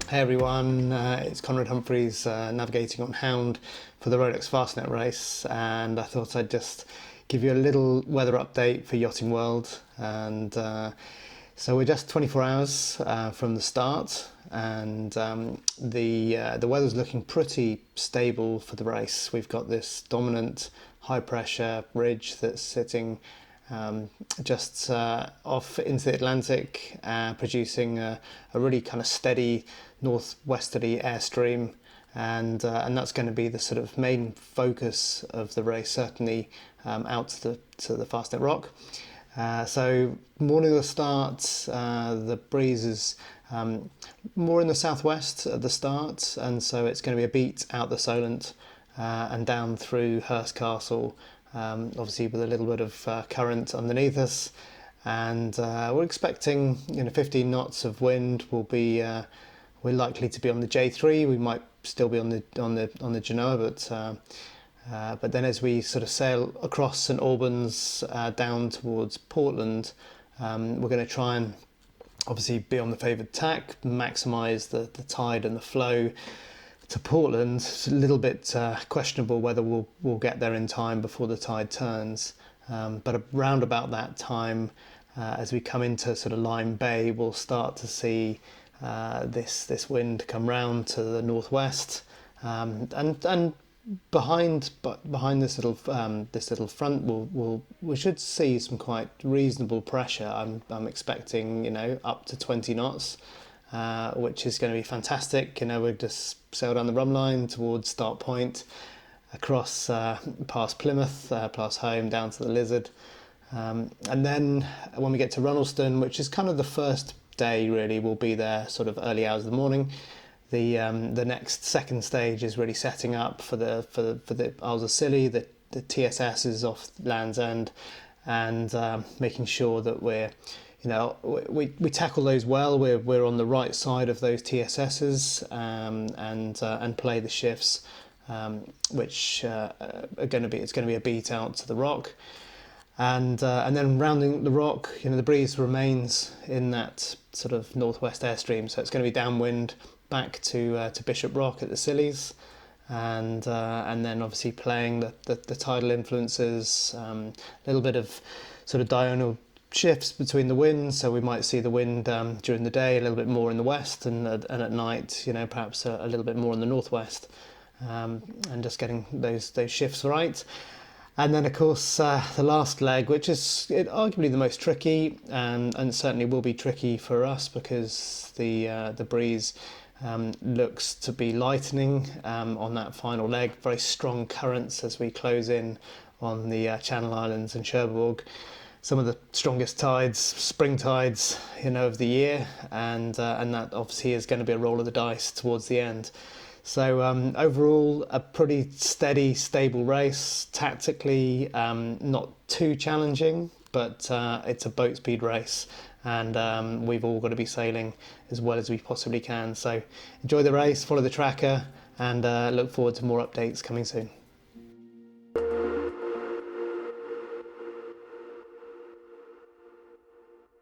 Hey everyone, it's Conrad Humphreys navigating on Hound for the Rolex Fastnet Race, and I thought I'd just give you a little weather update for Yachting World. And so we're just 24 hours from the start, and the weather's looking pretty stable for the race. We've got this dominant high pressure ridge that's sitting just off into the Atlantic, producing a really kind of steady northwesterly airstream, and that's going to be the sort of main focus of the race, certainly out to the Fastnet Rock. So morning of the start, the breeze is more in the southwest at the start, and so it's going to be a beat out the Solent and down through Hurst Castle, obviously with a little bit of current underneath us, and we're expecting 15 knots of wind. We're likely to be on the J3. We might still be on the Genoa, but then as we sort of sail across St Albans down towards Portland, we're going to try and obviously be on the favoured tack, maximise the tide and the flow to Portland. It's a little bit questionable whether we'll get there in time before the tide turns, but around about that time, as we come into sort of Lyme Bay, we'll start to see this wind come round to the northwest, and behind this little front, we should see some quite reasonable pressure. I'm expecting up to 20 knots, which is going to be fantastic. We just sail down the rum line towards start point, across past Plymouth, past home, down to the Lizard, and then when we get to Runnelston, which is kind of the first day really, we'll be there sort of early hours of the morning. The next second stage is really setting up for the Isles of Scilly. The TSS is off Land's End, and making sure that we tackle those well. We're on the right side of those TSSs, and play the shifts, which it's going to be a beat out to the rock. And then rounding the rock, the breeze remains in that sort of northwest airstream, so it's going to be downwind back to Bishop Rock at the Scillies, and then obviously playing the tidal influences, a little bit of sort of diurnal shifts between the winds, so we might see the wind during the day a little bit more in the west, and at night perhaps a little bit more in the northwest, and just getting those shifts right. And then, of course, the last leg, which is arguably the most tricky, and certainly will be tricky for us, because the breeze looks to be lightening on that final leg. Very strong currents as we close in on the Channel Islands and Cherbourg. Some of the strongest tides, spring tides, of the year, and that obviously is going to be a roll of the dice towards the end. So overall, a pretty steady, stable race. Tactically, not too challenging, but it's a boat speed race, and we've all got to be sailing as well as we possibly can. So enjoy the race, follow the tracker, and look forward to more updates coming soon.